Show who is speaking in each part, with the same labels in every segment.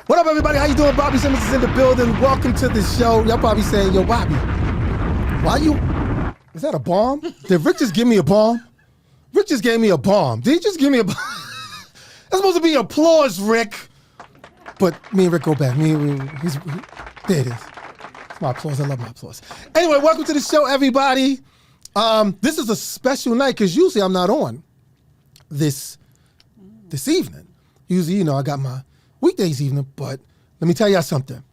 Speaker 1: What up, everybody? How you doing? Bobby Simmons is in the building. Welcome to the show. Y'all probably saying, yo, Bobby, is that a bomb? Did Rick just give me a bomb? Rick just gave me a bomb. Did he just give me a bomb? That's supposed to be applause, Rick. But me and Rick go back. There it is. It's my applause. I love my applause. Anyway, welcome to the show, everybody. This is a special night because usually I'm not on this evening. Usually, I got my weekdays evening, but let me tell y'all something.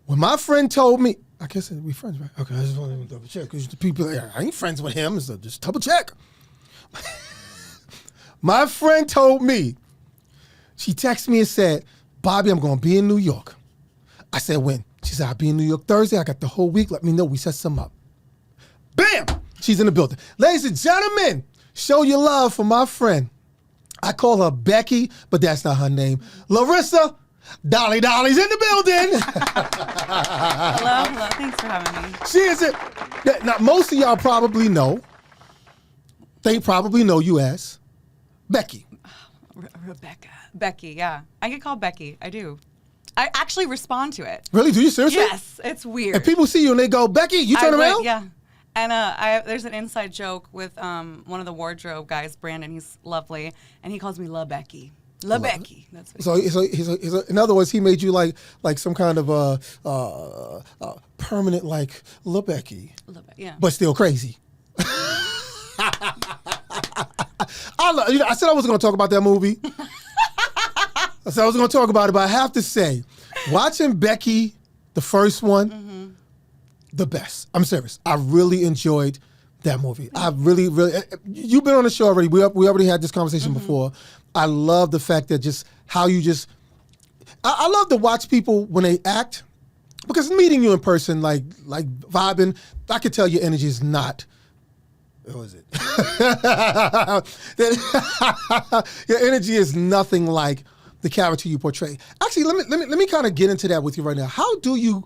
Speaker 1: When my friend told me, I guess we friends, right? Okay, I just want to double check because the people, I ain't friends with him, so just double check. My friend told me, she texted me and said, Bobby, I'm going to be in New York. I said, when? She said, I'll be in New York Thursday. I got the whole week. Let me know. We set some up. Bam! She's in the building. Ladies and gentlemen, show your love for my friend. I call her Becky, but that's not her name. Larissa Dali's in the building.
Speaker 2: Hello. Thanks for having me.
Speaker 1: She is it. Now, most of y'all probably know. They probably know you as Becky.
Speaker 2: Rebecca. Becky, yeah. I get called Becky. I do. I actually respond to it.
Speaker 1: Really? Do you seriously?
Speaker 2: Yes. It's weird.
Speaker 1: And people see you and they go, Becky, you turn around?
Speaker 2: Yeah. And there's an inside joke with one of the wardrobe guys, Brandon. He's lovely, and he calls me La Becky. La Becky. That's what
Speaker 1: he's in other words, he made you like some kind of permanent like La Becky.
Speaker 2: Yeah.
Speaker 1: But still crazy. I said I wasn't going to talk about that movie. I said I was going to talk about it, but I have to say, watching Becky, the first one. The best. I'm serious. I really enjoyed that movie. I really, you've been on the show already. We already had this conversation before. I love the fact that just how you just, I love to watch people when they act, because meeting you in person, like vibing, I could tell your energy is not, what was it? Your energy is nothing like the character you portray. Actually, let me kind of get into that with you right now. How do you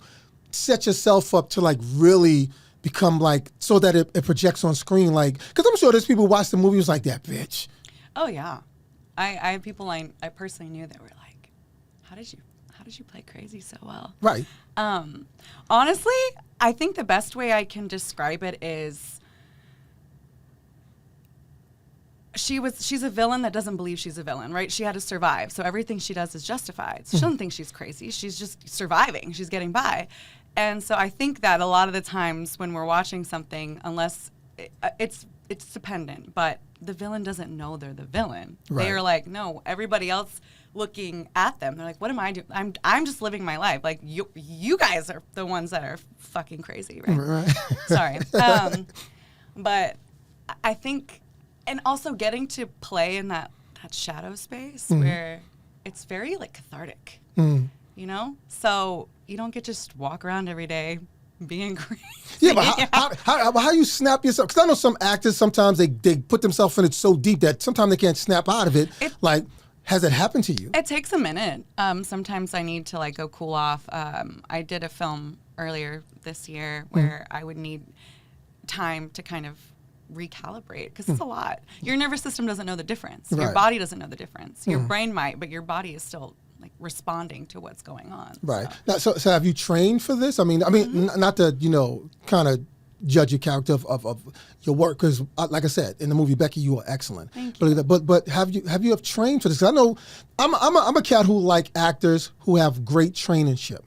Speaker 1: set yourself up to like really become like so that it projects on screen, like, because I'm sure there's people who watch the movie who's like, that bitch.
Speaker 2: Oh yeah, I have people I personally knew that were like, how did you play crazy so well?
Speaker 1: Right.
Speaker 2: Honestly, I think the best way I can describe it is she's a villain that doesn't believe she's a villain, right? She had to survive, so everything she does is justified. So she doesn't think she's crazy. She's just surviving. She's getting by. And so I think that a lot of the times when we're watching something, unless it's dependent, but the villain doesn't know they're the villain. Right. They are like, no, everybody else looking at them, they're like, what am I doing? I'm just living my life. Like, you guys are the ones that are fucking crazy, right? Sorry. But I think, and also getting to play in that shadow space where it's very like cathartic, So you don't get to just walk around every day being crazy.
Speaker 1: Yeah, but how you snap yourself? Because I know some actors, sometimes they put themselves in it so deep that sometimes they can't snap out of it. Like, has it happened to you?
Speaker 2: It takes a minute. Sometimes I need to like go cool off. I did a film earlier this year where I would need time to kind of recalibrate, because it's a lot. Your nervous system doesn't know the difference. Your body doesn't know the difference. Your brain might, but your body is still like responding to what's going on.
Speaker 1: Right. So. Now, so have you trained for this? I mean, not to kind of judge your character of your work, because like I said in the movie Becky, you are excellent.
Speaker 2: Thank you.
Speaker 1: But have you trained for this? 'Cause I know I'm a cat who like actors who have great traineeship.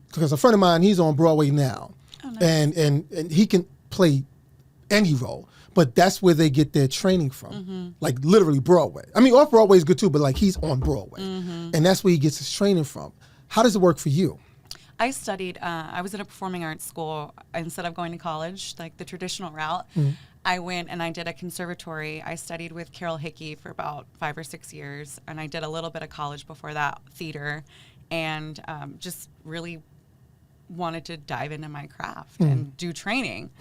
Speaker 1: Because a friend of mine, he's on Broadway now, and he can play any role. But that's where they get their training from, like literally Broadway. I mean, off Broadway is good too, but like he's on Broadway, and that's where he gets his training from. How does it work for you?
Speaker 2: I studied, I was in a performing arts school. Instead of going to college, like the traditional route, I went and I did a conservatory. I studied with Carol Hickey for about 5 or 6 years, and I did a little bit of college before that, theater, and just really wanted to dive into my craft and do training.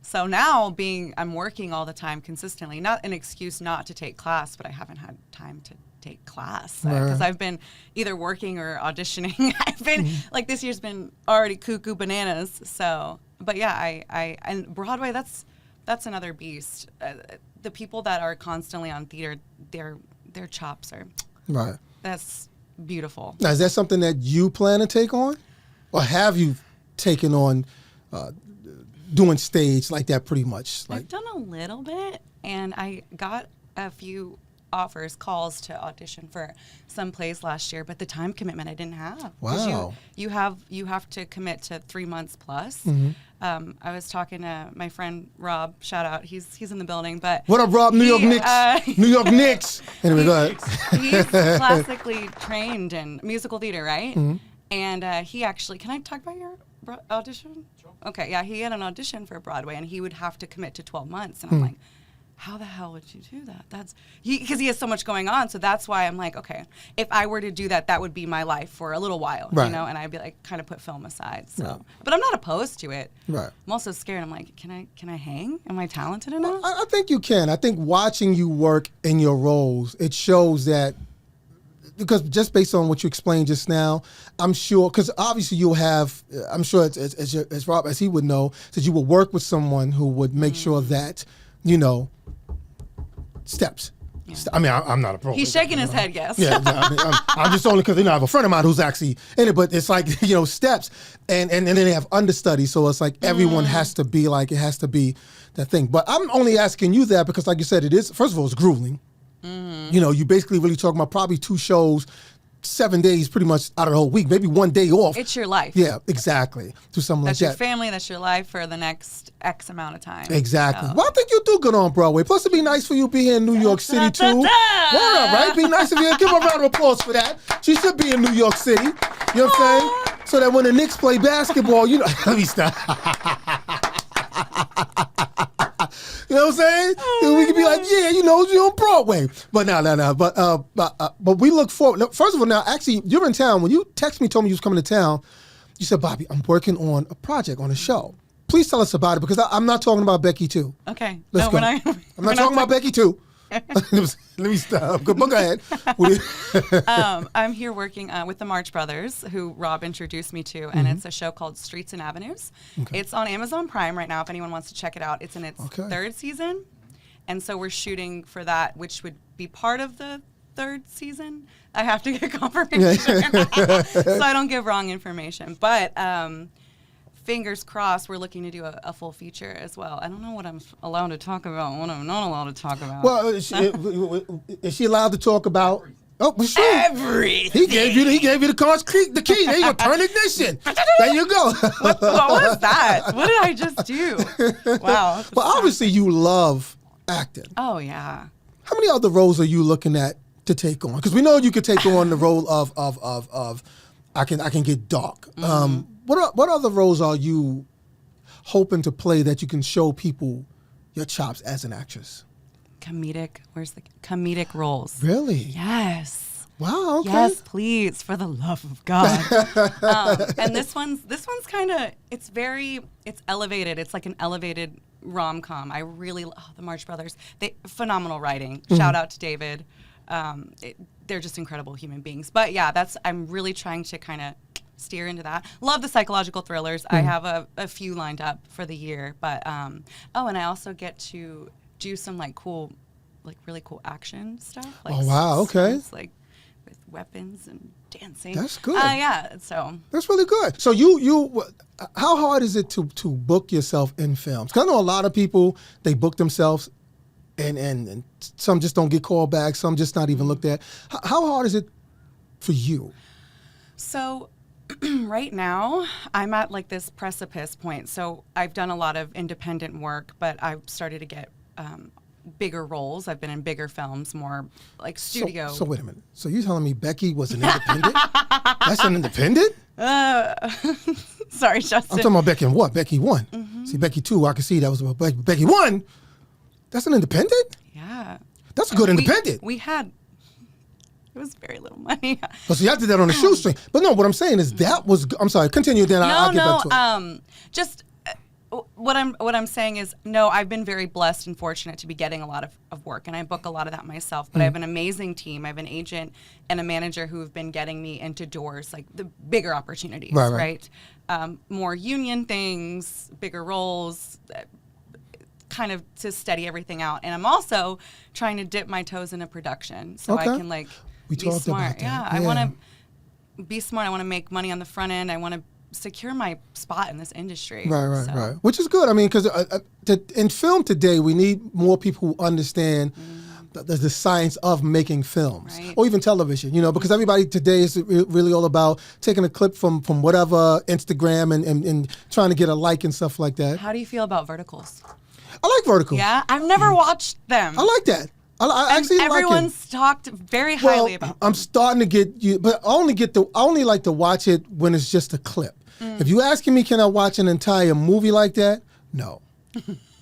Speaker 2: So now I'm working all the time consistently, not an excuse not to take class, but I haven't had time to take class because I've been either working or auditioning. I've been like, this year's been already cuckoo bananas. So, but yeah, I and Broadway, that's another beast. The people that are constantly on theater, their chops are, beautiful.
Speaker 1: Now, is that something that you plan to take on? Or have you taken on doing stage like that pretty much?
Speaker 2: I've done a little bit, and I got a few calls to audition for some plays last year, but the time commitment I didn't have. 'Cause
Speaker 1: Wow.
Speaker 2: You have to commit to 3 months plus. I was talking to my friend Rob, shout out, he's in the building, but
Speaker 1: What up, Rob? New York Knicks. New York Knicks. Anyway, go ahead.
Speaker 2: He's classically trained in musical theater, right? And he actually, can I talk about your audition? Sure. Okay, yeah, he had an audition for Broadway, and he would have to commit to 12 months. And I'm like, how the hell would you do that? Because he has so much going on. So that's why I'm like, okay, if I were to do that, that would be my life for a little while,
Speaker 1: right.
Speaker 2: you know, and I'd be like, kind of put film aside. So,
Speaker 1: right.
Speaker 2: But I'm not opposed to it.
Speaker 1: Right.
Speaker 2: I'm also scared. I'm like, can I hang? Am I talented enough?
Speaker 1: I think you can. I think watching you work in your roles, it shows that, because just based on what you explained just now, I'm sure, because obviously you'll have, I'm sure as Rob, as he would know, that you will work with someone who would make sure that, you know, steps.
Speaker 2: Yeah.
Speaker 1: I mean, I'm not a pro.
Speaker 2: He's shaking his head, yes.
Speaker 1: Yeah, no, I mean, I'm just only because I have a friend of mine who's actually in it, but it's like, you know, steps, and then they have understudies, so it's like everyone has to be like, it has to be that thing. But I'm only asking you that because, like you said, it is, first of all, it's grueling. You know, you basically really talking about probably 2 shows, 7 days pretty much out of the whole week, maybe 1 day off.
Speaker 2: It's your life.
Speaker 1: Yeah, exactly. Do something
Speaker 2: That's
Speaker 1: like
Speaker 2: your
Speaker 1: that.
Speaker 2: family, that's your life for the next X amount of time.
Speaker 1: Exactly.
Speaker 2: So.
Speaker 1: Well, I think you do good on Broadway. Plus, it'd be nice for you to be here in New York City, too. Word up, right? Be nice if you give her a round of applause for that. She should be in New York City. You know what I'm saying? So that when the Knicks play basketball, you know, let me stop. You know what I'm saying? We could be like, yeah, you know, you're on Broadway. But no. But we look forward. No, first of all, now, actually, you're in town. When you texted me, told me you was coming to town, you said, Bobby, I'm working on a project, on a show. Please tell us about it, because I'm not talking about Becky too.
Speaker 2: Okay.
Speaker 1: Let's go. I'm not talking about Becky too. Let me stop. Go ahead.
Speaker 2: I'm here working with the March Brothers, who Rob introduced me to, and it's a show called Streets and Avenues. Okay. It's on Amazon Prime right now if anyone wants to check it out. It's in its 3rd season, and so we're shooting for that, which would be part of the 3rd season. I have to get confirmation so I don't give wrong information. But fingers crossed, we're looking to do a full feature as well. I don't know what I'm allowed to talk about, what I'm not allowed to talk about.
Speaker 1: Well, is she allowed to talk about? Oh, sure.
Speaker 2: Everything.
Speaker 1: He gave you the car's key. The key. There you go. Turn ignition. There you go.
Speaker 2: What was that? What did I just do? Wow.
Speaker 1: Well, obviously you love acting.
Speaker 2: Oh yeah.
Speaker 1: How many other roles are you looking at to take on? Because we know you could take on the role of I can get dark. What other roles are you hoping to play that you can show people your chops as an actress?
Speaker 2: Where's the comedic roles?
Speaker 1: Really?
Speaker 2: Yes.
Speaker 1: Wow. Okay.
Speaker 2: Yes, please, for the love of God. And this one's kind of, it's elevated. It's like an elevated rom-com. I really the March Brothers. Phenomenal writing. Shout out to David. They're just incredible human beings. But yeah, I'm really trying to kind of steer into that. Love the psychological thrillers. I have a few lined up for the year. But and I also get to do some really cool action stuff. Like
Speaker 1: oh wow! Okay.
Speaker 2: Like with weapons and dancing.
Speaker 1: That's good.
Speaker 2: Yeah. So
Speaker 1: that's really good. So you how hard is it to book yourself in films? 'Cause I know a lot of people, they book themselves, and some just don't get called back. Some just not even looked at. How hard is it for you?
Speaker 2: So right now, I'm at like this precipice point. So I've done a lot of independent work, but I've started to get bigger roles. I've been in bigger films, more like studio.
Speaker 1: So wait a minute. So you're telling me Becky was an independent? That's an independent?
Speaker 2: Sorry, Justin.
Speaker 1: I'm talking about Becky and what? Becky 1. Mm-hmm. See, Becky 2, I can see that was about Becky. Becky 1? That's an independent?
Speaker 2: Yeah.
Speaker 1: That's a good independent.
Speaker 2: It was very little money.
Speaker 1: Oh, so y'all did that on a shoestring. But no, what I'm saying is I'm sorry, continue then. I'll get back to it.
Speaker 2: Just what I'm saying is, no, I've been very blessed and fortunate to be getting a lot of work, and I book a lot of that myself. But I have an amazing team. I have an agent and a manager who have been getting me into doors, like the bigger opportunities, right? More union things, bigger roles, kind of to steady everything out. And I'm also trying to dip my toes into production so I can
Speaker 1: We
Speaker 2: be
Speaker 1: talked
Speaker 2: smart.
Speaker 1: about that.
Speaker 2: Yeah, I want to be smart. I want to make money on the front end. I want to secure my spot in this industry.
Speaker 1: Right. Which is good. I mean, because in film today, we need more people who understand the science of making films,
Speaker 2: Right.
Speaker 1: or even television. You know, because everybody today is really all about taking a clip from whatever Instagram and trying to get a like and stuff like that.
Speaker 2: How do you feel about verticals?
Speaker 1: I like verticals.
Speaker 2: Yeah, I've never watched them.
Speaker 1: I like that. I actually like it.
Speaker 2: Everyone's talked very highly about them.
Speaker 1: I'm starting to get you, but I only like to watch it when it's just a clip. If you asking me, can I watch an entire movie like that? No.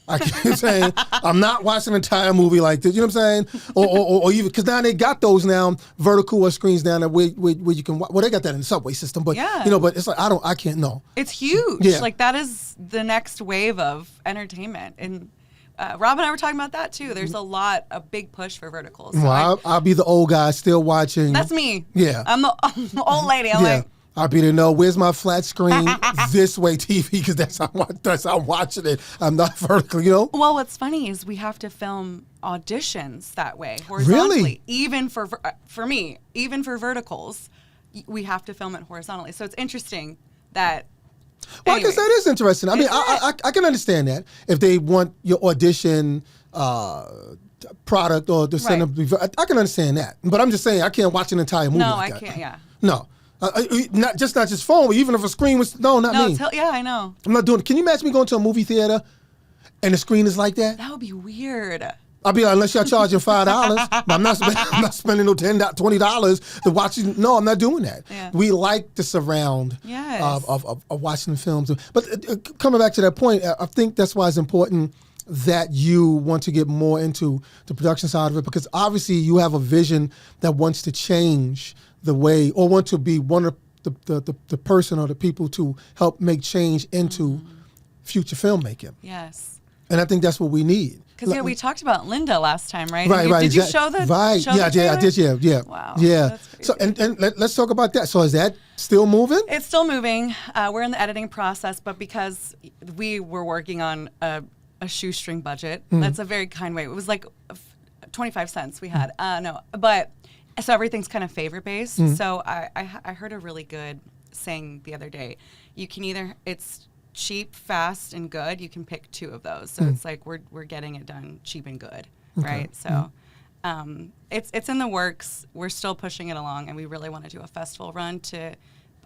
Speaker 1: I keep saying I'm not watching an entire movie like this. You know what I'm saying? Or even because now they got those now vertical screens down there where you can. Well, they got that in the subway system, but
Speaker 2: Yeah.
Speaker 1: you know, but it's like I can't. No.
Speaker 2: It's huge.
Speaker 1: Yeah.
Speaker 2: Like that is the next wave of entertainment. And Rob and I were talking about that too. There's a big push for verticals. So
Speaker 1: Well, I'll be the old guy still watching.
Speaker 2: that's me.
Speaker 1: Yeah.
Speaker 2: I'm the old lady. I'm
Speaker 1: Yeah.
Speaker 2: like,
Speaker 1: I'll be to know where's my flat screen this way TV because that's how I'm watching it. I'm not vertical, you know.
Speaker 2: well, what's funny is we have to film auditions that way horizontally.
Speaker 1: Really?
Speaker 2: Even for me, even for verticals, we have to film it horizontally. So it's interesting that.
Speaker 1: Well, I guess that is interesting. I mean,
Speaker 2: Isn't
Speaker 1: I can understand that if they want your audition product or to send them. I can understand that, but I'm just saying I can't watch an entire movie.
Speaker 2: No,
Speaker 1: like
Speaker 2: I
Speaker 1: that.
Speaker 2: can't. Yeah.
Speaker 1: No, not just phone. But even if a screen was not
Speaker 2: No,
Speaker 1: me.
Speaker 2: yeah, I know.
Speaker 1: I'm not doing it. Can you imagine me going to a movie theater and the screen is like that?
Speaker 2: That would be weird.
Speaker 1: I'll be like, unless y'all charging $5, but I'm not spending no $10, $20 to watch it. No, I'm not doing that.
Speaker 2: Yeah.
Speaker 1: We like the surround
Speaker 2: Yes.
Speaker 1: of watching films. But coming back to that point, I think that's why it's important that you want to get more into the production side of it, because obviously you have a vision that wants to change the way, or want to be one of the person or the people to help make change into future filmmaking.
Speaker 2: Yes.
Speaker 1: And I think that's what we need.
Speaker 2: Because we talked about Linda last time, right?
Speaker 1: Right.
Speaker 2: Did you show the
Speaker 1: right?
Speaker 2: show
Speaker 1: Yeah,
Speaker 2: the
Speaker 1: I did.
Speaker 2: trailer?
Speaker 1: Yeah.
Speaker 2: Wow,
Speaker 1: Yeah.
Speaker 2: that's crazy.
Speaker 1: So and let's talk about that. So is that still moving?
Speaker 2: It's still moving. We're in the editing process, but because we were working on a shoestring budget, that's a very kind way. It was like 25 cents we had. No, but so everything's kind of favor based. So I heard a really good saying the other day. You can it's cheap, fast, and good. You can pick two of those. So it's like we're getting it done cheap and good, right? So it's in the works. We're still pushing it along, and we really want to do a festival run.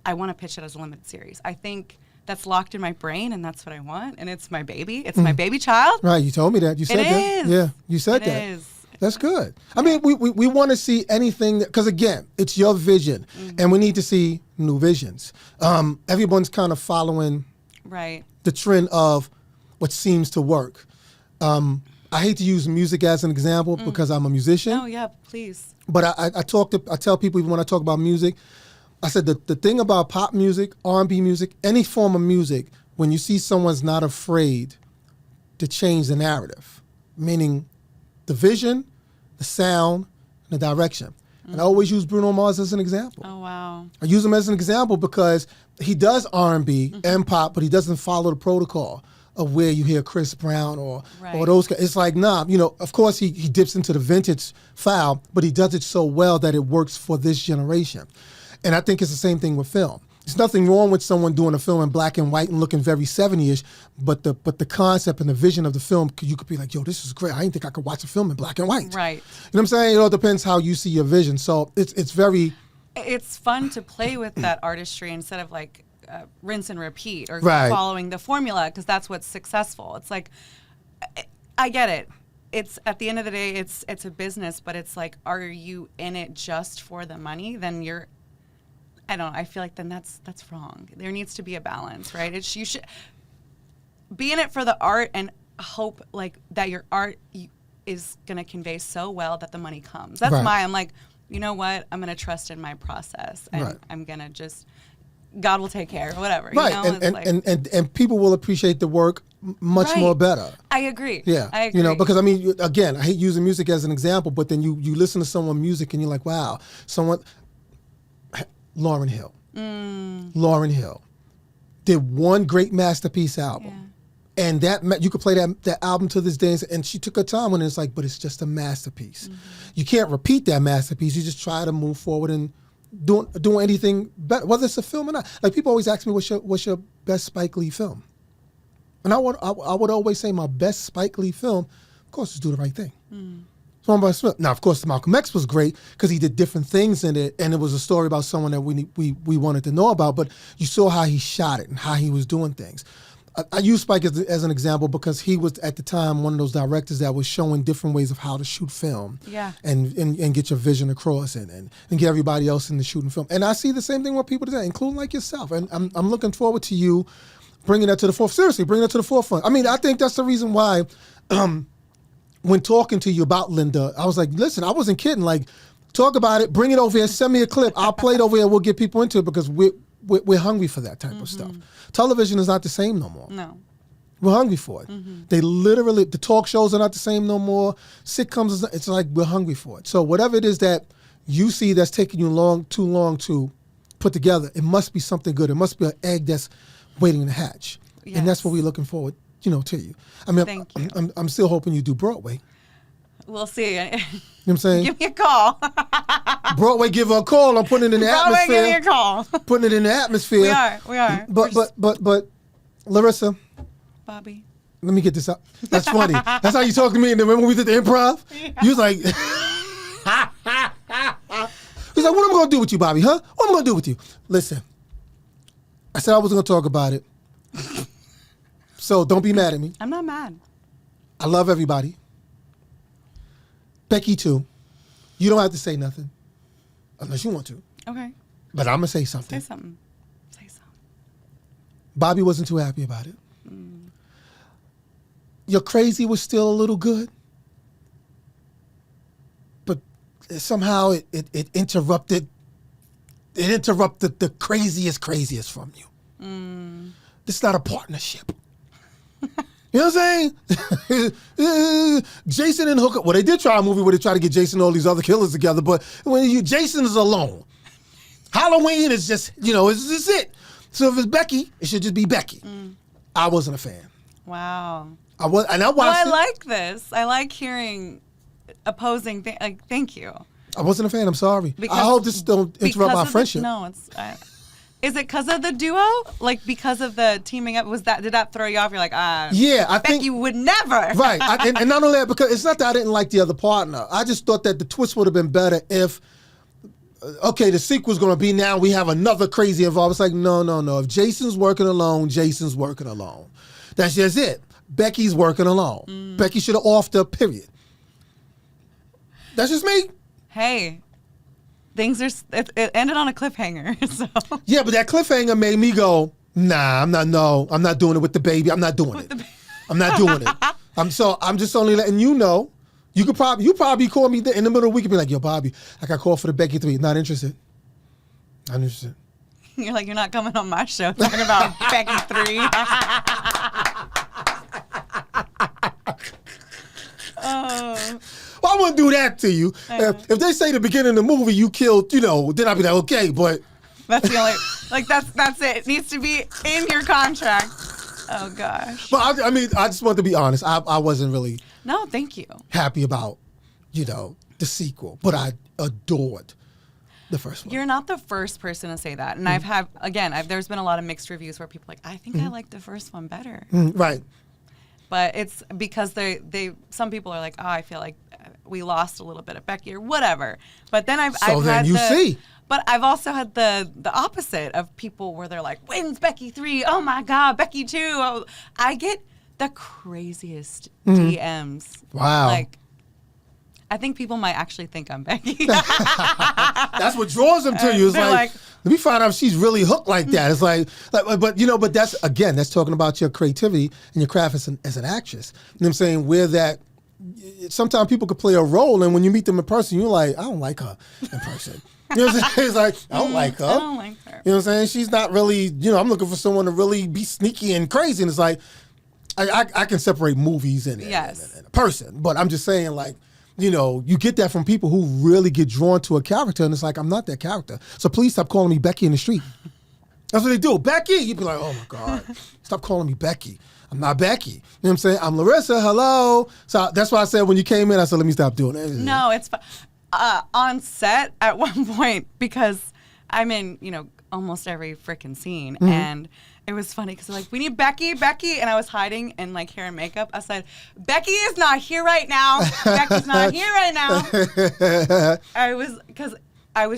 Speaker 2: I want to pitch it as a limited series. I think that's locked in my brain, and that's what I want. And it's my baby. It's my baby child.
Speaker 1: Right. You told me that. You said that.
Speaker 2: is.
Speaker 1: Yeah. You said
Speaker 2: It
Speaker 1: that.
Speaker 2: is.
Speaker 1: That's good. I mean, we want to see anything because again, it's your vision, and we need to see new visions. Everyone's kind of following
Speaker 2: Right.
Speaker 1: the trend of what seems to work. I hate to use music as an example because I'm a musician.
Speaker 2: Oh yeah, please.
Speaker 1: But I tell people even when I talk about music, I said the thing about pop music, R&B music, any form of music, when you see someone's not afraid to change the narrative, meaning the vision, the sound, and the direction. And I always use Bruno Mars as an example.
Speaker 2: Oh wow.
Speaker 1: I use him as an example because he does R&B and pop, but he doesn't follow the protocol of where you hear Chris Brown or those guys. It's like, nah, of course he dips into the vintage file, but he does it so well that it works for this generation. And I think it's the same thing with film. There's nothing wrong with someone doing a film in black and white and looking very 70-ish, but the concept and the vision of the film, you could be like, yo, this is great. I didn't think I could watch a film in black and white.
Speaker 2: Right.
Speaker 1: You know what I'm saying? It all depends how you see your vision. So it's very...
Speaker 2: It's fun to play with that artistry instead of like rinse and repeat or
Speaker 1: Right.
Speaker 2: following the formula, because that's what's successful. It's like, I get it. It's at the end of the day, it's a business, but it's like, are you in it just for the money? Then I don't know. I feel like then that's wrong. There needs to be a balance, right? You should be in it for the art and hope like that your art is gonna convey so well that the money comes. That's
Speaker 1: Right.
Speaker 2: I'm like, you know what? I'm gonna trust in my process, and
Speaker 1: Right.
Speaker 2: I'm gonna just God will take care, whatever.
Speaker 1: Right,
Speaker 2: You know? It's like,
Speaker 1: and people will appreciate the work much
Speaker 2: Right.
Speaker 1: more better.
Speaker 2: I agree.
Speaker 1: Yeah,
Speaker 2: I agree.
Speaker 1: because I mean, again, I hate using music as an example, but then you listen to someone's music and you're like, wow, Lauryn Hill. Lauryn Hill did one great masterpiece album, And you could play that album to this day, and she took her time when it's like, but it's just a masterpiece. You can't repeat that masterpiece. You just try to move forward and doing anything better, whether it's a film or not. Like people always ask me, what's your best Spike Lee film? And I would always say my best Spike Lee film, of course, is Do the Right Thing. Now, of course, Malcolm X was great because he did different things in it, and it was a story about someone that we wanted to know about. But you saw how he shot it and how he was doing things. I use Spike as an example because he was at the time one of those directors that was showing different ways of how to shoot film, and get your vision across and get everybody else in the shooting film. And I see the same thing with people today, including like yourself. And I'm looking forward to you bringing that to the forefront. Seriously, bringing that to the forefront. I mean, I think that's the reason why. When talking to you about Linda, I was like, listen, I wasn't kidding. Like, talk about it, bring it over here, send me a clip. I'll play it over here. We'll get people into it because we're hungry for that type of stuff. Television is not the same no more.
Speaker 2: No.
Speaker 1: We're hungry for it. They literally, the talk shows are not the same no more. Sitcoms, it's like we're hungry for it. So whatever it is that you see that's taking you too long to put together, it must be something good. It must be an egg that's waiting to hatch. Yes. And that's what we're looking forward to you. I mean,
Speaker 2: Thank you.
Speaker 1: I'm still hoping you do Broadway.
Speaker 2: We'll see.
Speaker 1: You know what I'm saying?
Speaker 2: Give me a call.
Speaker 1: Broadway, give her a call. I'm putting it in the atmosphere.
Speaker 2: Broadway, give me a call.
Speaker 1: Putting it in the atmosphere.
Speaker 2: We are.
Speaker 1: But Larissa.
Speaker 2: Bobby.
Speaker 1: Let me get this out. That's funny. That's how you talk to me. And then remember we did the improv?
Speaker 2: Yeah.
Speaker 1: You was like, he's like, what am I going to do with you, Bobby, huh? What am I going to do with you? Listen, I said I wasn't going to talk about it. So don't be mad at me.
Speaker 2: I'm not mad.
Speaker 1: I love everybody. Becky, too. You don't have to say nothing unless you want to.
Speaker 2: Okay.
Speaker 1: But I'm going to say something.
Speaker 2: Say something.
Speaker 1: Bobby wasn't too happy about it. Your crazy was still a little good. But somehow it interrupted the craziest from you. This is not a partnership. You know what I'm saying? Jason and Hooker. Well, they did try a movie where they tried to get Jason and all these other killers together, but when Jason is alone. Halloween is just, it's just it. So if it's Becky, it should just be Becky. I wasn't a fan.
Speaker 2: Wow.
Speaker 1: I watched it.
Speaker 2: I like this. I like hearing opposing things. Like, thank you.
Speaker 1: I wasn't a fan. I'm sorry. I hope this don't interrupt our friendship.
Speaker 2: No, it's... Is it because of the duo? Like because of the teaming up? Did that throw you off? You're like,
Speaker 1: yeah, I think
Speaker 2: you would never.
Speaker 1: Right, and not only that, because it's not that I didn't like the other partner. I just thought that the twist would have been better if, the sequel's going to be now we have another crazy involved. It's like, no. If Jason's working alone, Jason's working alone. That's just it. Becky's working alone. Becky should have offed her, period. That's just me.
Speaker 2: Hey. It ended on a cliffhanger. So.
Speaker 1: Yeah, but that cliffhanger made me go, nah, I'm not doing it with the baby. I'm not doing it. I'm not doing it. I'm just only letting you know. You probably call me in the middle of the week and be like, yo, Bobby, I got called for the Becky 3. Not interested. Not interested.
Speaker 2: You're like, you're not coming on my show talking about Becky 3. Oh.
Speaker 1: Well, I wouldn't do that to you. If they say the beginning of the movie you killed, then I'd be like, okay, but
Speaker 2: that's the only that's it. It needs to be in your contract. Oh gosh.
Speaker 1: But I just want to be honest. I wasn't really
Speaker 2: thank you.
Speaker 1: Happy about the sequel, but I adored the first one.
Speaker 2: You're not the first person to say that, and there's been a lot of mixed reviews where people are like, I think I like the first one better.
Speaker 1: Right.
Speaker 2: But it's because some people are like, oh, I feel like we lost a little bit of Becky or whatever. But then I've
Speaker 1: see.
Speaker 2: But I've also had the opposite of people where they're like, when's Becky 3? Oh my God, Becky 2. Oh, I get the craziest DMs.
Speaker 1: Wow.
Speaker 2: Like, I think people might actually think I'm Becky.
Speaker 1: That's what draws them to you. It's like, let me find out if she's really hooked like that. It's like but that's talking about your creativity and your craft as an actress. You know what I'm saying? Where that sometimes people could play a role, and when you meet them in person, you're like, I don't like her in person. You know what I'm saying? It's like, I don't like her.
Speaker 2: I don't like her.
Speaker 1: You know what I'm saying? She's not really, I'm looking for someone to really be sneaky and crazy. And it's like, I can separate movies and a person. But I'm just saying, like, you get that from people who really get drawn to a character, and it's like, I'm not that character. So please stop calling me Becky in the street. That's what they do. Becky! You'd be like, oh my God, stop calling me Becky. I'm not Becky. You know what I'm saying? I'm Larissa. Hello. So that's why I said when you came in, I said, let me stop doing it.
Speaker 2: No, it's on set at one point, because I'm in, almost every freaking scene. And it was funny because they're like, we need Becky. And I was hiding in like hair and makeup. I said, Becky is not here right now. Becky's not here right now. I'm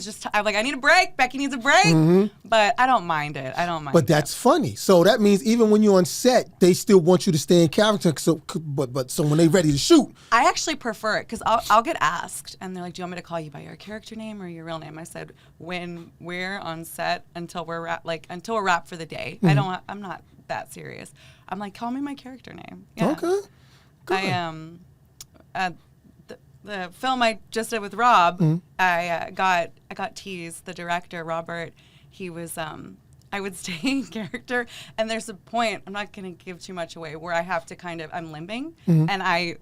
Speaker 2: like, I need a break. Becky needs a break. But I don't mind it.
Speaker 1: But that's funny. So that means even when you're on set, they still want you to stay in character. So when they're ready to shoot.
Speaker 2: I actually prefer it because I'll get asked and they're like, do you want me to call you by your character name or your real name? I said, when we're on set until we're wrapped for the day. I'm not that serious. I'm like, call me my character name. Yeah.
Speaker 1: Okay. Good.
Speaker 2: The film I just did with Rob, I got teased. The director, Robert, he was I would stay in character, and there's a point, I'm not going to give too much away, where I have to I'm limping, and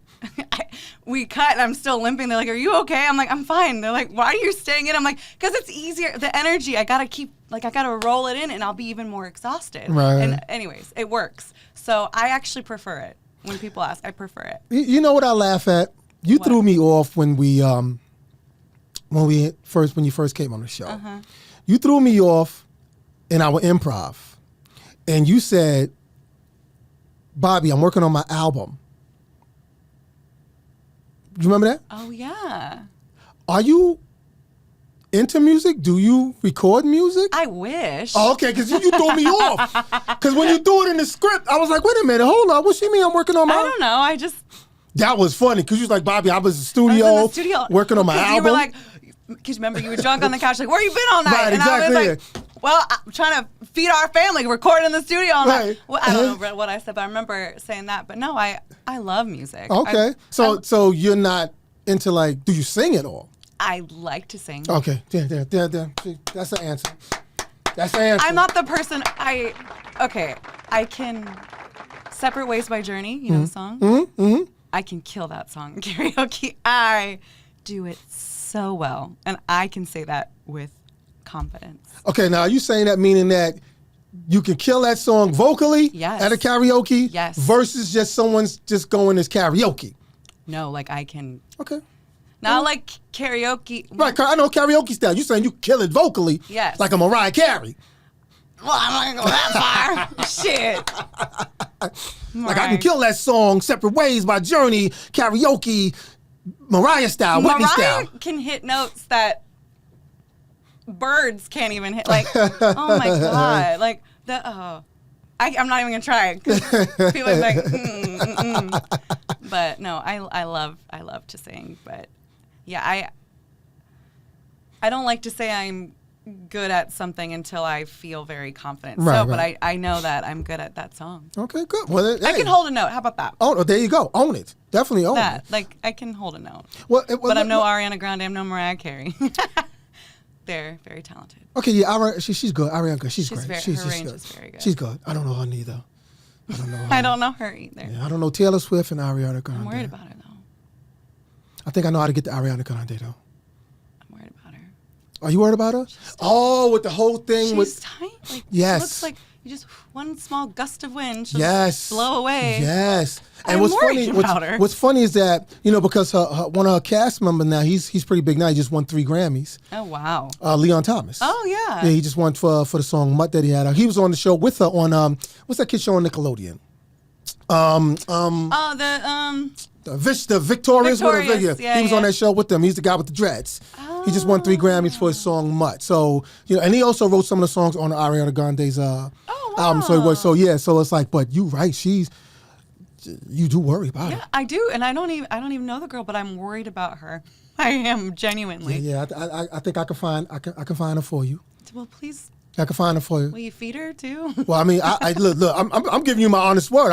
Speaker 2: we cut, and I'm still limping. They're like, are you okay? I'm like, I'm fine. They're like, why are you staying in? I'm like, because it's easier. The energy, I got to roll it in, and I'll be even more exhausted.
Speaker 1: Right.
Speaker 2: And anyways, it works. So I actually prefer it. When people ask, I prefer it.
Speaker 1: You know what I laugh at? You threw me off when you first came on the show. You threw me off in our improv, and you said, "Bobby, I'm working on my album." Do you remember that?
Speaker 2: Oh yeah.
Speaker 1: Are you into music? Do you record music?
Speaker 2: I wish.
Speaker 1: Oh, okay, because you threw me off. Because when you threw it in the script, I was like, "Wait a minute, hold on. What she mean? I'm working on my."
Speaker 2: I don't know.
Speaker 1: That was funny because you was like, Bobby, I was in the studio working on my album.
Speaker 2: You were like, because remember you were drunk on the couch, like, where you been all night?
Speaker 1: Right,
Speaker 2: and
Speaker 1: exactly.
Speaker 2: I was like, well, I'm trying to feed our family, recording in the studio all night. Well, I don't know what I said, but I remember saying that. But no, I love music.
Speaker 1: Okay, so you're not into do you sing at all?
Speaker 2: I like to sing.
Speaker 1: Okay, yeah. That's the answer. That's the answer.
Speaker 2: I'm not the person. I can Separate Ways by Journey. The song. I can kill that song in karaoke. I do it so well, and I can say that with confidence.
Speaker 1: Okay, now are you saying that meaning that you can kill that song vocally at a karaoke?
Speaker 2: Yes.
Speaker 1: Versus just someone's just going as karaoke?
Speaker 2: No, I can.
Speaker 1: Okay.
Speaker 2: Not like karaoke.
Speaker 1: Right, I know karaoke style. You're saying you kill it vocally.
Speaker 2: Yes.
Speaker 1: Like a Mariah Carey.
Speaker 2: Well, I'm not going to go that far. Shit.
Speaker 1: Like I can kill that song, Separate Ways by Journey, karaoke, Mariah style, Whitney style.
Speaker 2: Mariah can hit notes that birds can't even hit. Oh my God. I'm not even going to try it. People are like, But no, I love to sing. But yeah, I don't like to say I'm good at something until I feel very confident.
Speaker 1: Right.
Speaker 2: But I know that I'm good at that song.
Speaker 1: Okay, good. Well,
Speaker 2: I can hold a note. How about that?
Speaker 1: Oh, there you go. Own it. Definitely own it.
Speaker 2: I can hold a note.
Speaker 1: But
Speaker 2: I'm no Ariana Grande. I'm no Mariah Carey. They're very talented.
Speaker 1: Okay, yeah, she's good. Ariana, she's great.
Speaker 2: Her range is very good.
Speaker 1: She's good. I don't know her neither.
Speaker 2: I don't know her either.
Speaker 1: Yeah, I don't know Taylor Swift and Ariana Grande.
Speaker 2: I'm worried about her though.
Speaker 1: I think I know how to get to Ariana Grande though.
Speaker 2: I'm worried about her.
Speaker 1: Are you worried about her? With the whole thing
Speaker 2: she's tight.
Speaker 1: Yes.
Speaker 2: She looks like you just one small gust of wind, she'll
Speaker 1: just
Speaker 2: blow away.
Speaker 1: Yes. And
Speaker 2: I'm worried about her.
Speaker 1: What's funny is that because one of her cast members now he's pretty big now. He just won 3 Grammys.
Speaker 2: Oh wow.
Speaker 1: Leon Thomas.
Speaker 2: Oh yeah.
Speaker 1: Yeah, he just won for the song Mutt that he had. He was on the show with her on what's that kid show on Nickelodeon? The Victorious.
Speaker 2: Yeah,
Speaker 1: he was on that show with them. He's the guy with the dreads. Oh. He just won 3 Grammys for his song Mutt. So and he also wrote some of the songs on Ariana Grande's album. So it's like, but you right, you do worry about her.
Speaker 2: Yeah, I do, and I don't even know the girl, but I'm worried about her. I am genuinely.
Speaker 1: Yeah, I think I can find her for you.
Speaker 2: Well, please.
Speaker 1: I can find her for you.
Speaker 2: Will you feed her too?
Speaker 1: Well, I mean, look, I'm giving you my honest word.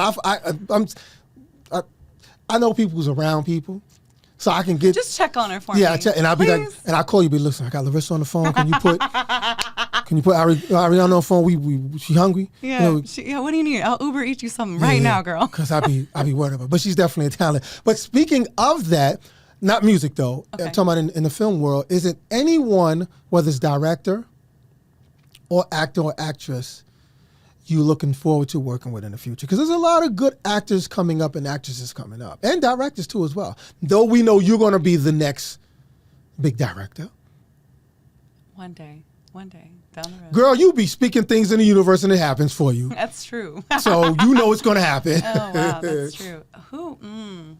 Speaker 1: I know people who's around people, so I can get.
Speaker 2: Just check on her for me.
Speaker 1: Yeah, and I'll be like, and I'll call you. Be listen, I got Larissa on the phone. Can you put Ariana on the phone? She hungry?
Speaker 2: Yeah. What do you need? I'll Uber eat you something right now, girl.
Speaker 1: Because I'll be worried about. But she's definitely a talent. But speaking of that, not music though. Okay. I'm talking about in the film world. Is it anyone, whether it's director or actor or actress, you looking forward to working with in the future? Because there's a lot of good actors coming up and actresses coming up, and directors too as well. Though we know you're going to be the next big director.
Speaker 2: One day, down the road.
Speaker 1: Girl, you be speaking things in the universe and it happens for you.
Speaker 2: That's true.
Speaker 1: So you know it's going to happen.
Speaker 2: Oh, wow, that's true.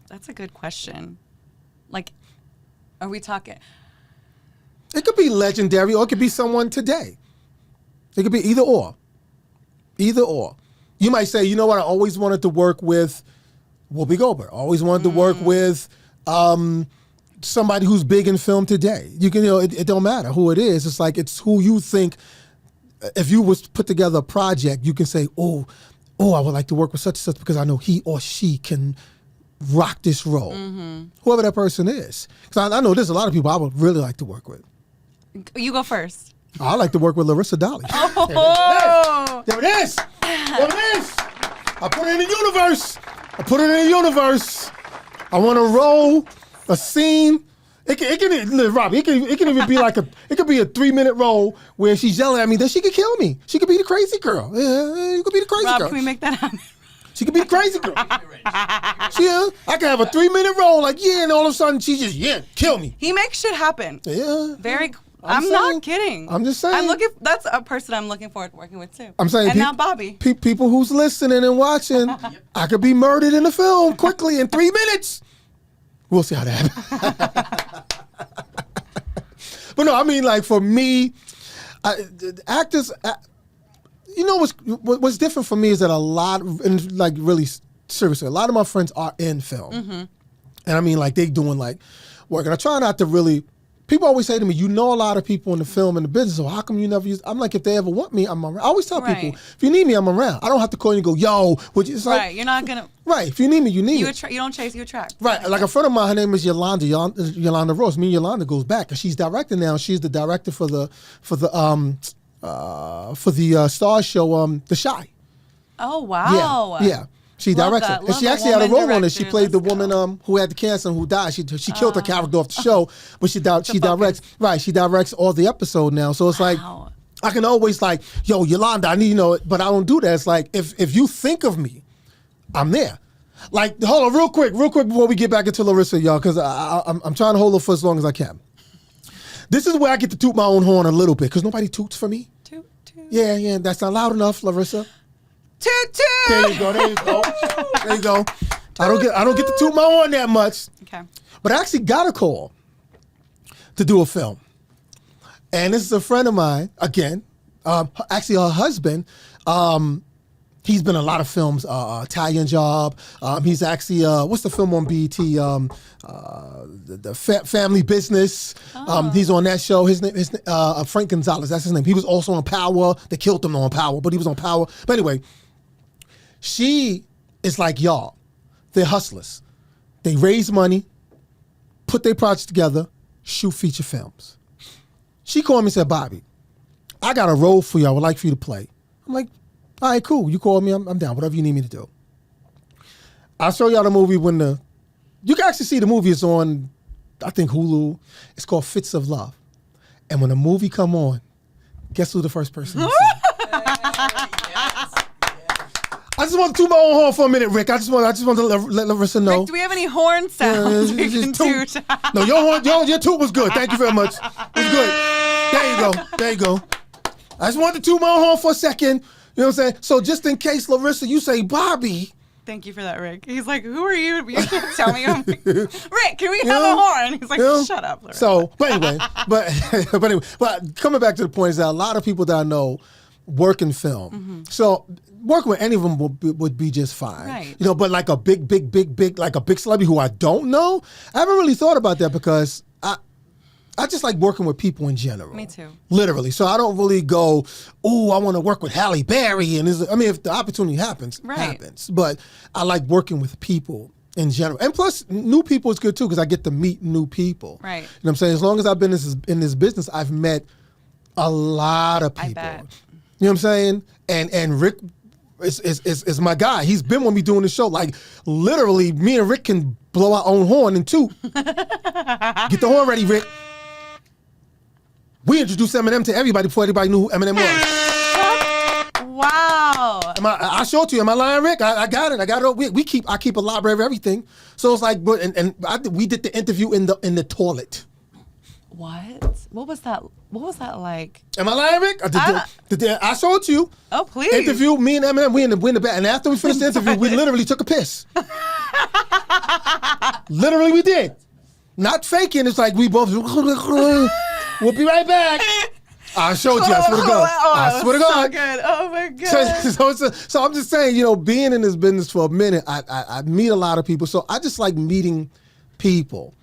Speaker 2: That's a good question. Like, are we talking?
Speaker 1: It could be legendary or it could be someone today. It could be either or. Either or. You might say, you know what, I always wanted to work with Whoopi Goldberg. Always wanted to work with somebody who's big in film today. You can, it don't matter who it is. It's like, it's who you think, if you was put together a project, you can say, oh, I would like to work with such and such because I know he or she can rock this role. Whoever that person is. Because I know there's a lot of people I would really like to work with.
Speaker 2: You go first.
Speaker 1: I like to work with Larissa Dali.
Speaker 2: Oh!
Speaker 1: There it is. There it is. I put it in the universe. I want to roll a scene. It can, Robbie, it can even be like it could be a 3-minute role where she's yelling at me, then she could kill me. She could be the crazy girl. Yeah, you could be the crazy
Speaker 2: Rob,
Speaker 1: girl.
Speaker 2: can we make that happen?
Speaker 1: She could be the crazy girl. I could have a 3-minute role, like, and all of a sudden she just, kill me.
Speaker 2: He makes shit happen.
Speaker 1: Yeah.
Speaker 2: I'm not kidding.
Speaker 1: I'm just saying.
Speaker 2: That's a person I'm looking forward to working with too.
Speaker 1: I'm saying.
Speaker 2: And now Bobby.
Speaker 1: People who's listening and watching, I could be murdered in the film quickly in 3 minutes. We'll see how that happens. But no, I mean, like, for me, actors, you know what's different for me is that a lot, and like really seriously, a lot of my friends are in film. And I mean, like, they doing like work. And I try not to really, people always say to me, you know a lot of people in the film and the business, so how come you never use, I'm like, if they ever want me, I'm around. I always tell people, if you need me, I'm around. I don't have to call you and go, yo, would you? It's like,
Speaker 2: you're not going to.
Speaker 1: Right, if you need me, you need me.
Speaker 2: You don't chase, you attract.
Speaker 1: Right, like a friend of mine, her name is Yolanda Rose. Me and Yolanda goes back, and she's directing now. She's the director for the Star Show, The Shy.
Speaker 2: Oh, wow.
Speaker 1: Yeah. She directs it. And she actually had a role on it. She played the woman who had the cancer and who died. She killed her character off the show, but she directs. Right, she directs all the episode now. So it's like, I can always like, yo, Yolanda, I need, but I don't do that. It's like, if you think of me, I'm there. Like, hold on, real quick before we get back into Larissa, y'all, because I'm trying to hold her for as long as I can. This is where I get to toot my own horn a little bit, because nobody toots for me.
Speaker 2: Toot, toot.
Speaker 1: Yeah, that's not loud enough, Larissa.
Speaker 2: Toot, toot.
Speaker 1: There you go. I don't get to toot my horn that much.
Speaker 2: Okay.
Speaker 1: But I actually got a call to do a film. And this is a friend of mine, again, actually her husband, he's been in a lot of films, Italian Job. He's actually, what's the film on BET? The Family Business. He's on that show. His name is Frank Gonzalez. That's his name. He was also on Power. They killed him on Power, but he was on Power. But anyway, she is like y'all. They're hustlers. They raise money, put their projects together, shoot feature films. She called me and said, Bobby, I got a role for you I would like for you to play. I'm like, all right, cool. You call me, I'm down. Whatever you need me to do. I'll show y'all the movie you can actually see the movie. It's on, I think, Hulu. It's called Fits of Love. And when the movie come on, guess who the first person you see? I just want to toot my own horn for a minute, Rick. I just want to let Larissa know.
Speaker 2: Rick, do we have any horn sounds we can toot?
Speaker 1: No, your toot was good. Thank you very much. It was good. There you go. I just wanted to toot my own horn for a second. You know what I'm saying? So just in case, Larissa, you say, Bobby.
Speaker 2: Thank you for that, Rick. He's like, who are you? You can't tell me. I'm like, Rick, can we have a horn? He's like, shut up, Larissa.
Speaker 1: So, but anyway, but coming back to the point is that a lot of people that I know work in film. Mm-hmm. So working with any of them would be just fine.
Speaker 2: Right.
Speaker 1: But like a big, like a big celebrity who I don't know, I haven't really thought about that because I just like working with people in general.
Speaker 2: Me too.
Speaker 1: Literally. So I don't really go, oh, I want to work with Halle Berry. And if the opportunity happens, happens. But I like working with people in general. And plus, new people is good too because I get to meet new people.
Speaker 2: Right.
Speaker 1: You know what I'm saying? As long as I've been in this business, I've met a lot of people.
Speaker 2: I bet.
Speaker 1: You know what I'm saying? And Rick is my guy. He's been with me doing the show. Like, literally, me and Rick can blow our own horn in two. Get the horn ready, Rick. We introduced Eminem to everybody before everybody knew who Eminem was.
Speaker 2: Wow.
Speaker 1: I show it to you. Am I lying, Rick? I got it. I got it. I keep a library of everything. So it's like, we did the interview in the toilet.
Speaker 2: What? What was that? What was that like?
Speaker 1: Am I lying, Rick? I showed it to you.
Speaker 2: Oh, please.
Speaker 1: Interview, me and Eminem, we in the back. And after we finished the interview, we literally took a piss. Literally, we did. Not faking. It's like we both, we'll be right back. I showed you. I swear to God. I swear to God.
Speaker 2: So good. Oh, my God.
Speaker 1: So I'm just saying, being in this business for a minute, I meet a lot of people. So I just like meeting people.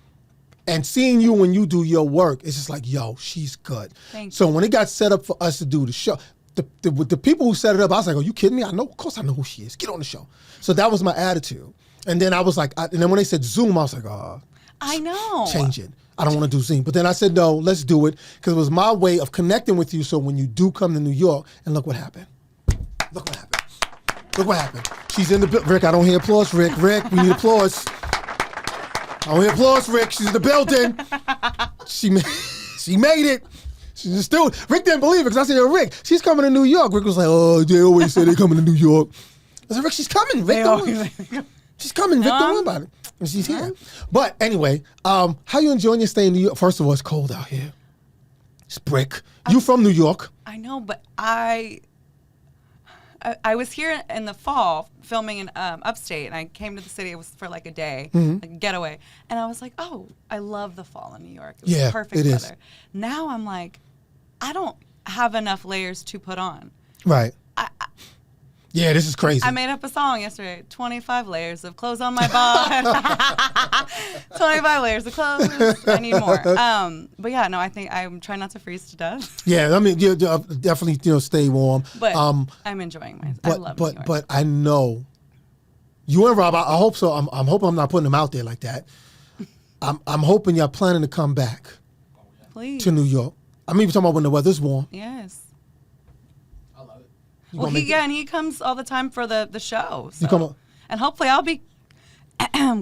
Speaker 1: And seeing you when you do your work, it's just like, yo, she's good.
Speaker 2: Thank you.
Speaker 1: So when it got set up for us to do the show, the people who set it up, I was like, oh, you kidding me? Of course I know who she is. Get on the show. So that was my attitude. And then I was like, and then when they said Zoom, I was like, oh.
Speaker 2: I know.
Speaker 1: Change it. I don't want to do Zoom. But then I said, no, let's do it. Because it was my way of connecting with you. So when you do come to New York, and look what happened. Look what happened. Look what happened. She's in the building. Rick, I don't hear applause, Rick. Rick, we need applause. I don't hear applause, Rick. She's in the building. She made it. She's still. Rick didn't believe it because I said, Rick, she's coming to New York. Rick was like, oh, they always say they're coming to New York. I said, Rick, she's coming. Rick, she's coming. Rick, don't worry about it. And she's here. But anyway, how you enjoying your stay in New York? First of all, it's cold out here. It's brick. You from New York?
Speaker 2: I know, but I was here in the fall filming in upstate, and I came to the city. It was for like a day, like a getaway, and I was like, "Oh, I love the fall in New York. It was perfect weather." Is. Now I'm like, I don't have enough layers to put on.
Speaker 1: Right. Yeah, this is crazy.
Speaker 2: I made up a song yesterday. 25 layers of clothes on my body. 25 layers of clothes. I need more. But yeah, no, I think I'm trying not to freeze to death.
Speaker 1: Yeah, I mean, you definitely stay warm.
Speaker 2: But I'm enjoying myself. I love New York.
Speaker 1: But I know you and Rob. I hope so. I'm hoping I'm not putting them out there like that. I'm hoping you're planning to come back.
Speaker 2: Please.
Speaker 1: To New York. I mean, we're talking about when the weather's warm.
Speaker 2: Yes.
Speaker 1: You
Speaker 2: well, he comes all the time for the show. So.
Speaker 1: You come on.
Speaker 2: And hopefully I'll be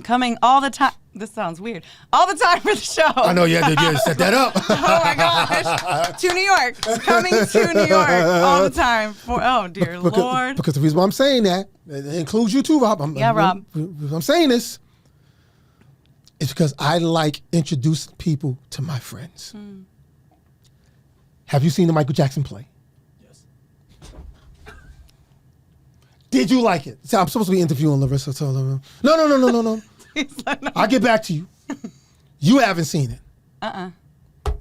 Speaker 2: coming all the time. This sounds weird. All the time for the show.
Speaker 1: I know, yeah, set that up.
Speaker 2: Oh my gosh. To New York. Coming to New York all the time. Oh, dear Lord.
Speaker 1: Because the reason why I'm saying that, it includes you too, Rob.
Speaker 2: Rob.
Speaker 1: I'm saying this, it's because I like introducing people to my friends. Have you seen the Michael Jackson play? Did you like it? See, I'm supposed to be interviewing Larissa. So no. I'll get back to you. You haven't seen it.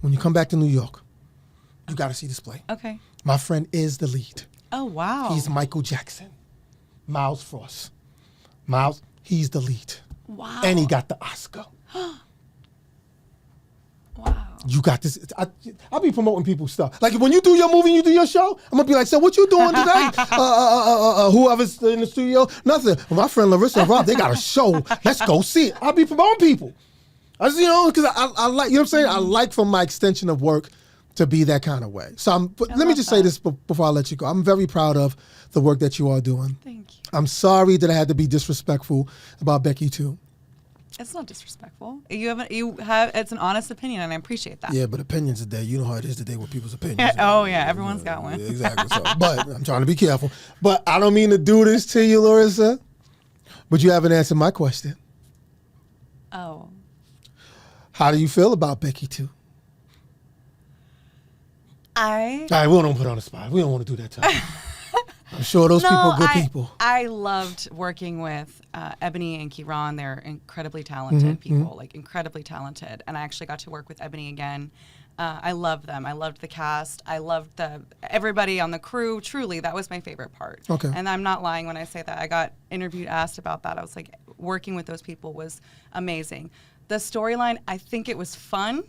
Speaker 1: When you come back to New York, you got to see this play.
Speaker 2: Okay.
Speaker 1: My friend is the lead.
Speaker 2: Oh, wow.
Speaker 1: He's Michael Jackson. Miles Frost. He's the lead.
Speaker 2: Wow.
Speaker 1: And he got the Oscar.
Speaker 2: Wow.
Speaker 1: You got this. I'll be promoting people's stuff. Like when you do your movie, you do your show, I'm gonna be like, so what you doing today? Whoever's in the studio, nothing. Well, my friend Larissa and Rob, they got a show. Let's go see it. I'll be promoting people. Because I like, you know what I'm saying? I like from my extension of work to be that kind of way. So let me just say this before I let you go. I'm very proud of the work that you are doing.
Speaker 2: Thank you.
Speaker 1: I'm sorry that I had to be disrespectful about Becky too.
Speaker 2: It's not disrespectful. You have it's an honest opinion, and I appreciate that.
Speaker 1: Yeah, but opinions are there. You know how it is today with people's opinions.
Speaker 2: Oh yeah, everyone's got one.
Speaker 1: Yeah, exactly. So, but I'm trying to be careful. But I don't mean to do this to you, Larissa. But you haven't answered my question.
Speaker 2: Oh.
Speaker 1: How do you feel about Becky too? All right, we don't put on the spot. We don't want to do that time. I'm sure those people are good people.
Speaker 2: I loved working with Ebony and Kieran. They're incredibly talented people, like incredibly talented. And I actually got to work with Ebony again. I loved them. I loved the cast. I loved everybody on the crew. Truly, that was my favorite part.
Speaker 1: Okay.
Speaker 2: And I'm not lying when I say that. I got interviewed, asked about that. I was like, working with those people was amazing. The storyline, I think it was fun,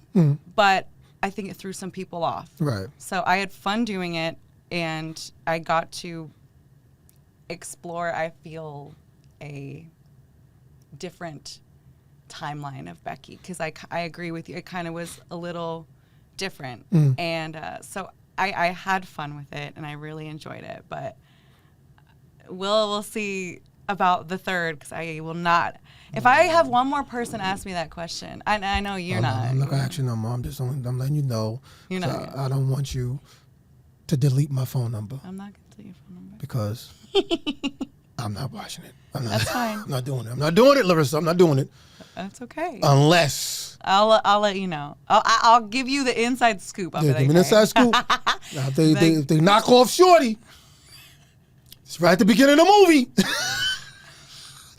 Speaker 2: but I think it threw some people off.
Speaker 1: Right.
Speaker 2: So I had fun doing it. And I got to explore, I feel, a different timeline of Becky. Because I agree with you. It kind of was a little different. And so I had fun with it, and I really enjoyed it. But we'll see about the third, because I will not. If I have one more person ask me that question, I know you're not.
Speaker 1: I'm not going to ask you no more. I'm letting you know.
Speaker 2: You're not.
Speaker 1: I don't want you to delete my phone number.
Speaker 2: I'm not tell your phone number.
Speaker 1: Because I'm not watching it.
Speaker 2: That's fine.
Speaker 1: I'm not doing it. I'm not doing it, Larissa. I'm not doing it.
Speaker 2: That's okay.
Speaker 1: Unless.
Speaker 2: I'll let you know. I'll give you the inside scoop.
Speaker 1: Yeah, give me an inside scoop. Now, if they knock off Shorty, it's right at the beginning of the movie.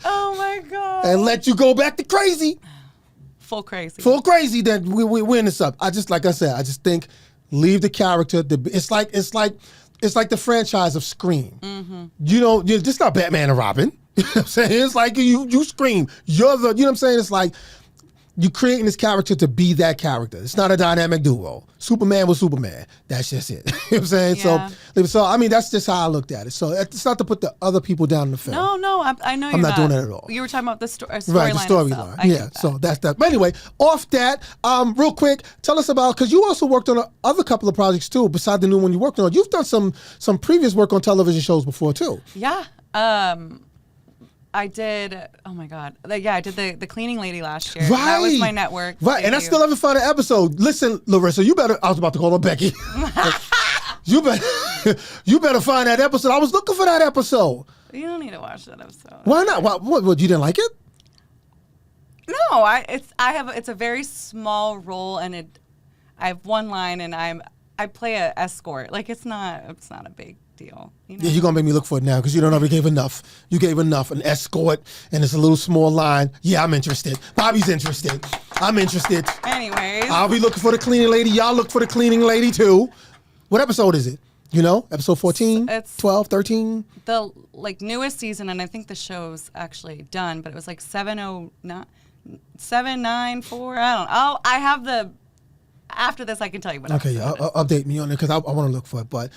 Speaker 2: Oh my God.
Speaker 1: And let you go back to crazy.
Speaker 2: Full crazy.
Speaker 1: Full crazy, then we win this up. I just think leave the character. It's like the franchise of Scream. Mm-hmm. This is not Batman and Robin. You know what I'm saying? It's like you Scream. You're the, you know what I'm saying? It's like you creating this character to be that character. It's not a dynamic duo. Superman was Superman. That's just it. You know what I'm saying?
Speaker 2: Yeah.
Speaker 1: So I mean, that's just how I looked at it. So it's not to put the other people down in the film.
Speaker 2: No, I know you're
Speaker 1: I'm not doing that at all.
Speaker 2: You were talking about the storyline.
Speaker 1: Right, the storyline. Yeah, so that's that. But anyway, off that, real quick, tell us about, because you also worked on other couple of projects too, besides the new one you worked on. You've done some previous work on television shows before too.
Speaker 2: Yeah. I did, oh my God. I did the cleaning lady last year.
Speaker 1: Right.
Speaker 2: That was my network.
Speaker 1: Right, and I still haven't found an episode. Listen, Larissa, I was about to call her Becky. you better find that episode. I was looking for that episode.
Speaker 2: You don't need to watch that episode.
Speaker 1: Why not? What you didn't like it?
Speaker 2: No, it's a very small role, and I have one line, and I play a escort. Like it's not a big deal. You know?
Speaker 1: Yeah, you're gonna make me look for it now because you don't know if you gave enough. You gave enough, an escort, and it's a little small line. Yeah, I'm interested. Bobby's interested. I'm interested.
Speaker 2: Anyways,
Speaker 1: I'll be looking for the cleaning lady. Y'all look for the cleaning lady too. What episode is it? Episode 14,
Speaker 2: it's
Speaker 1: 12, 13?
Speaker 2: The newest season, and I think the show's actually done, but it was 709, 794. I don't know. Oh, I have the. After this, I can tell you what.
Speaker 1: Okay, update me on it because I want to look for it. But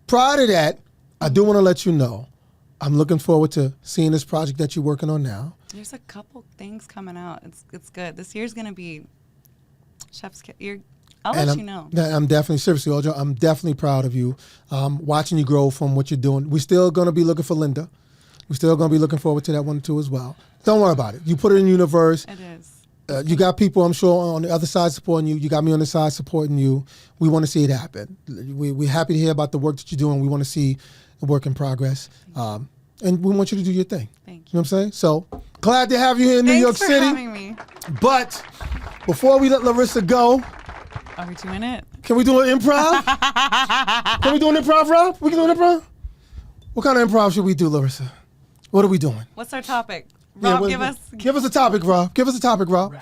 Speaker 1: prior to that, I do want to let you know I'm looking forward to seeing this project that you're working on now.
Speaker 2: There's a couple things coming out. It's good. This year's gonna be Chef's Kiss. I'll let you know.
Speaker 1: I'm definitely, seriously, Ojo, I'm definitely proud of you. Watching you grow from what you're doing. We're still gonna be looking for Linda. We're still gonna be looking forward to that one too as well. Don't worry about it. You put it in the universe.
Speaker 2: It is.
Speaker 1: You got people, I'm sure, on the other side supporting you. You got me on the side supporting you. We want to see it happen. We're happy to hear about the work that you're doing. We want to see the work in progress. And we want you to do your thing.
Speaker 2: Thank you.
Speaker 1: You know what I'm saying? So, glad to have you here in New York City.
Speaker 2: Thanks for having me.
Speaker 1: But before we let Larissa go,
Speaker 2: are we doing it?
Speaker 1: Can we do an improv? Can we do an improv, Rob? We can do an improv? What kind of improv should we do, Larissa? What are we doing?
Speaker 2: What's our topic? Rob,
Speaker 1: give us a topic, Rob. Give us a topic, Rob.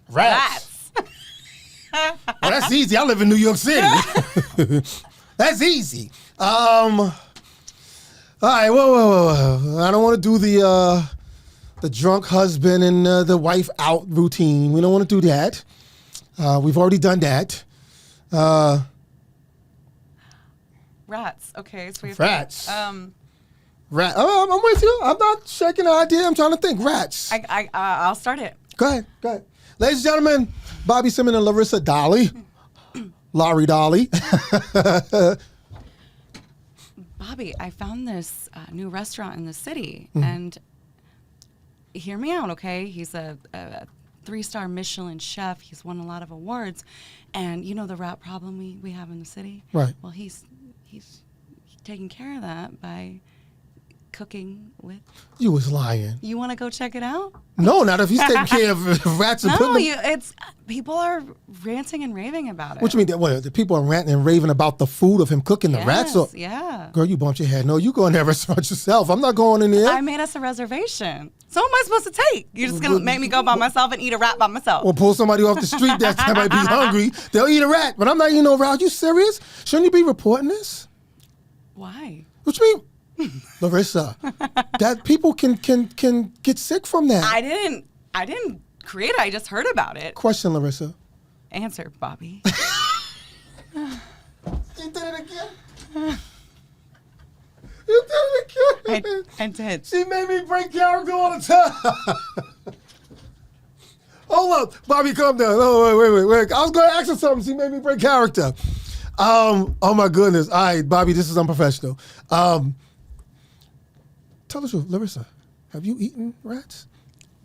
Speaker 1: Rats. Well, that's easy. I live in New York City. That's easy. All right. Whoa. I don't want to do the drunk husband and the wife out routine. We don't want to do that. We've already done that.
Speaker 2: Rats. Okay. So we have
Speaker 1: rats. Rat. Oh, I'm with you. I'm not shaking the idea. I'm trying to think. Rats.
Speaker 2: I'll start it.
Speaker 1: Go ahead. Ladies and gentlemen, Bobby Simmons and Larissa Dali. Larry Dali.
Speaker 2: Bobby, I found this new restaurant in the city, and hear me out, okay? He's a 3-star Michelin chef. He's won a lot of awards, and you know the rat problem we have in the city?
Speaker 1: Right.
Speaker 2: Well, he's taking care of that by cooking with.
Speaker 1: You was lying.
Speaker 2: You want to go check it out?
Speaker 1: No, not if he's taking care of rats and putting them.
Speaker 2: It's people are ranting and raving about it.
Speaker 1: What you mean? What, the people are ranting and raving about the food of him cooking the rats? Or,
Speaker 2: yeah.
Speaker 1: Girl, you bumped your head. No, you go in that restaurant yourself. I'm not going in there.
Speaker 2: I made us a reservation. So what am I supposed to take? You're just going to make me go by myself and eat a rat by myself?
Speaker 1: Or pull somebody off the street that might be hungry. They'll eat a rat. But I'm not eating no rat. Are you serious? Shouldn't you be reporting this?
Speaker 2: Why?
Speaker 1: What you mean? Larissa, that people can get sick from that.
Speaker 2: I didn't create it. I just heard about it.
Speaker 1: Question, Larissa.
Speaker 2: Answer, Bobby.
Speaker 1: You did it again. You did it again.
Speaker 2: I did.
Speaker 1: She made me break character all the time. Hold up, Bobby, calm down. Oh, wait. I was going to ask her something. She made me break character. Oh my goodness. All right, Bobby, this is unprofessional. Tell the truth, Larissa. Have you eaten rats?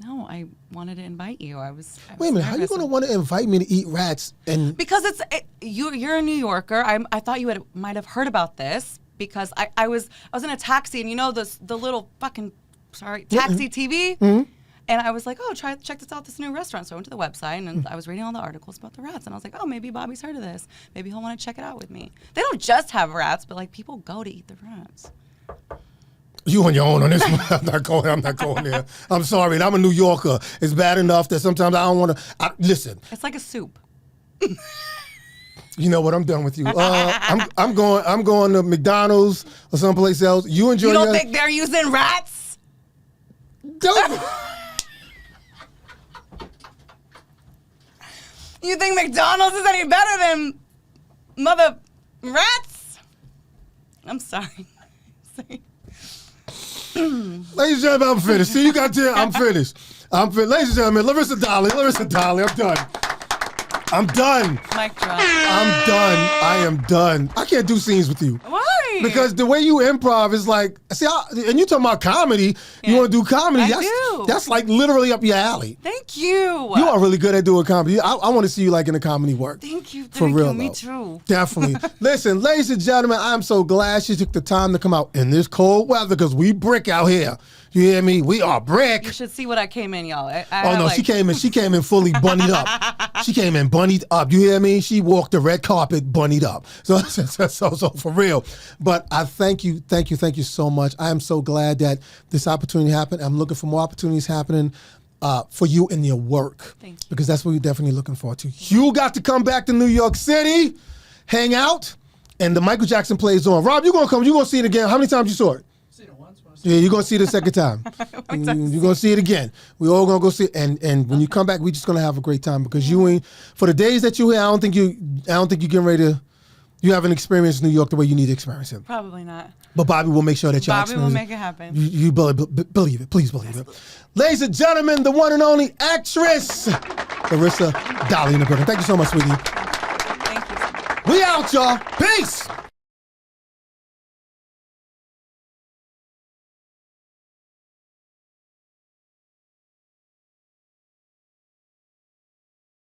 Speaker 2: No, I wanted to invite you. I was
Speaker 1: Wait a minute. How are you going to want to invite me to eat rats? And
Speaker 2: because you're a New Yorker. I thought you might have heard about this. because I was in a taxi, and you know the little fucking taxi TV. And I was like, oh, check this out, this new restaurant. So I went to the website, and I was reading all the articles about the rats. And I was like, oh, maybe Bobby's heard of this. Maybe he'll want to check it out with me. They don't just have rats, but like people go to eat the rats.
Speaker 1: You on your own on this one. I'm not going there. I'm sorry. I'm a New Yorker. It's bad enough that sometimes I don't want to. Listen.
Speaker 2: It's like a soup.
Speaker 1: You know what? I'm done with you. I'm going to McDonald's or someplace else. You enjoy.
Speaker 2: You don't think they're using rats?
Speaker 1: Don't.
Speaker 2: You think McDonald's is any better than mother rats? I'm sorry.
Speaker 1: Ladies and gentlemen, I'm finished. See, you got to. I'm finished. Ladies and gentlemen, Larissa Dali. I'm done.
Speaker 2: Mic drop.
Speaker 1: I'm done. I am done. I can't do scenes with you.
Speaker 2: Why?
Speaker 1: Because the way you improv is like, and you talking about comedy, you want to do comedy, that's like literally up your alley.
Speaker 2: Thank you.
Speaker 1: You are really good at doing comedy. I want to see you like in the comedy work.
Speaker 2: Thank you.
Speaker 1: For real,
Speaker 2: Me
Speaker 1: though.
Speaker 2: too.
Speaker 1: Definitely. Listen, ladies and gentlemen, I'm so glad she took the time to come out in this cold weather because we brick out here. You hear me? We are brick.
Speaker 2: You should see what I came in, y'all.
Speaker 1: She came in fully bunnied up. She came in bunnied up. You hear me? She walked the red carpet bunnied up. So for real. But I thank you so much. I am so glad that this opportunity happened. I'm looking for more opportunities happening for you in your work.
Speaker 2: Thank you.
Speaker 1: Because that's what we're definitely looking forward to. You got to come back to New York City, hang out, and the Michael Jackson play is on. Rob, you're going to come. You're going to see it again. How many times you saw it? Yeah, you're going to see it a second time. You're going to see it again. We all going to go see it. And when you come back, we're just going to have a great time because you ain't, for the days that you're here, I don't think you're getting ready to, you haven't experienced New York the way you need to experience it.
Speaker 2: Probably not.
Speaker 1: But Bobby will make sure that y'all
Speaker 2: Bobby will make it happen.
Speaker 1: You believe it. Please believe it. Ladies and gentlemen, the one and only actress, Larissa Dali in the building. Thank you so much, sweetie.
Speaker 2: Thank you.
Speaker 1: We out, y'all. Peace.